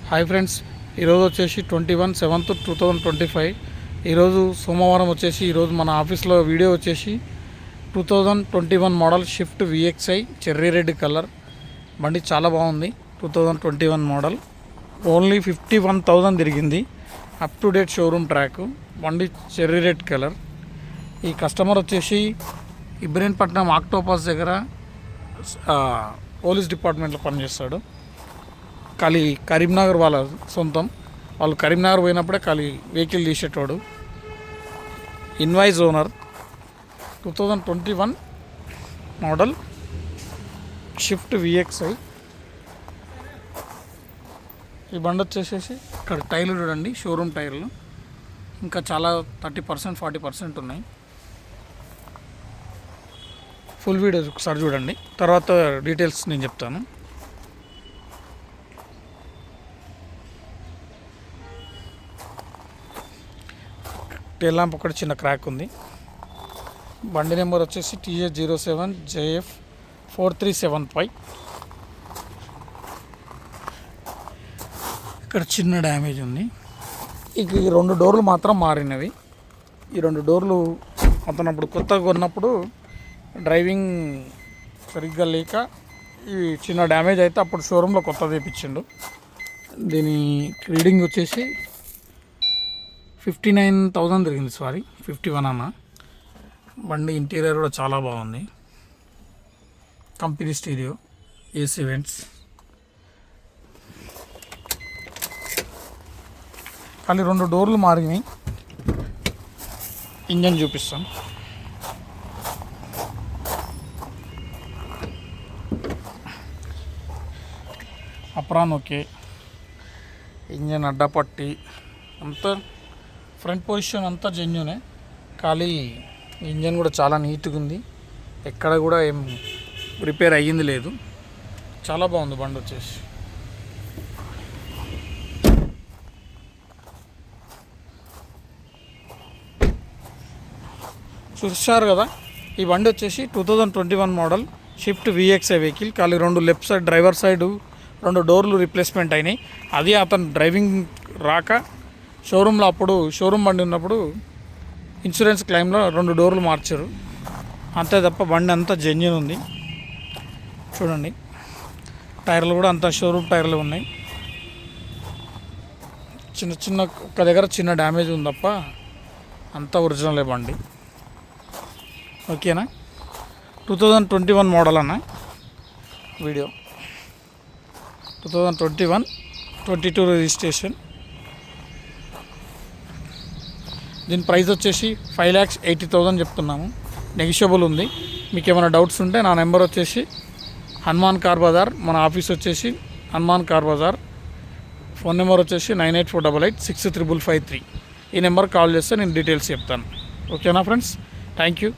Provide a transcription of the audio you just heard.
Hi friends, ఈరోజు వచ్చేసి 21/7/2025. ఈరోజు సోమవారం వచ్చేసి ఈరోజు మన ఆఫీస్లో వీడియో వచ్చేసి 2021 model shift VXI cherry red colour బండి చాలా బాగుంది. 2021 మోడల్ ఓన్లీ 51,000 తిరిగింది. Up to date showroom track బండి చెర్రీ రెడ్ కలర్. ఈ కస్టమర్ వచ్చేసి ఇబ్రహీంపట్నం ఆక్టోపస్ దగ్గర పోలీస్ డిపార్ట్మెంట్లో పనిచేస్తాడు. కరీంనగర్ వాళ్ళ సొంతం. వాళ్ళు కరీంనగర్ పోయినప్పుడే వెహికల్ తీసేటోడు. Invoice owner. 2021 model shift VXI. ఈ బండి వచ్చేసేసి ఇక్కడ టైర్లు చూడండి, షోరూమ్ టైర్లు ఇంకా చాలా 30% 40% ఉన్నాయి. ఫుల్ వీడియో ఒకసారి చూడండి, తర్వాత డీటెయిల్స్ నేను చెప్తాను. టెల్ ల్యాంప్ ఒకటి చిన్న క్రాక్ ఉంది. బండి నెంబర్ వచ్చేసి TS07JF4375. ఇక్కడ చిన్న డ్యామేజ్ ఉంది. ఇక ఈ 2 డోర్లు మాత్రం మారినవి. ఈ 2 డోర్లు అతను అప్పుడు కొత్తగా కొన్నప్పుడు డ్రైవింగ్ సరిగ్గా లేక ఈ చిన్న డ్యామేజ్ అయితే అప్పుడు షోరూంలో కొత్త తెప్పించిండు. దీని రీడింగ్ వచ్చేసి 59,000 తిరిగింది. 51 అన్న. బండి ఇంటీరియర్ కూడా చాలా బాగుంది. Company stereo, AC vents. కానీ 2 డోర్లు మారినాయి. ఇంజన్ చూపిస్తాను. Apron okay. ఇంజన్ అడ్డపట్టి అంతా ఫ్రంట్ పొజిషన్ అంతా జెన్యూనే. ఖాళీ ఇంజన్ కూడా చాలా నీట్గా ఉంది. ఎక్కడ కూడా ఏం రిపేర్ అయ్యింది లేదు. చాలా బాగుంది బండి వచ్చేసి. చూసారు కదా, ఈ బండి వచ్చేసి 2021 మోడల్ షిఫ్ట్ VXI వెహికల్. ఖాళీ 2 లెఫ్ట్ సైడ్ డ్రైవర్ సైడు 2 డోర్లు రీప్లేస్మెంట్ అయినాయి. అది అతను డ్రైవింగ్ రాక షోరూంలో అప్పుడు షోరూమ్ బండి ఉన్నప్పుడు ఇన్సూరెన్స్ క్లెయిమ్లో 2 డోర్లు మార్చారు. అంతే తప్ప బండి అంతా జెన్యూన్ ఉంది. చూడండి, టైర్లు కూడా అంతా షోరూమ్ టైర్లు ఉన్నాయి. చిన్న ఒక్క దగ్గర చిన్న డ్యామేజ్ ఉంది తప్ప అంతా ఒరిజినలే బండి. ఓకేనా? 2021 మోడల్ అన్న వీడియో. 2021-22 రిజిస్ట్రేషన్. దీని ప్రైస్ వచ్చేసి 5,80,000 చెప్తున్నాము. నెగిషియబుల్ ఉంది. మీకు ఏమైనా డౌట్స్ ఉంటే నా నెంబర్ వచ్చేసి హనుమాన్ కార్ బజార్. మన ఆఫీస్ వచ్చేసి Hanuman car Bazaar. Phone number వచ్చేసి 9848865553. ఈ నెంబర్ కాల్ చేస్తే నేను డీటెయిల్స్ చెప్తాను. ఓకేనా ఫ్రెండ్స్? Thank you.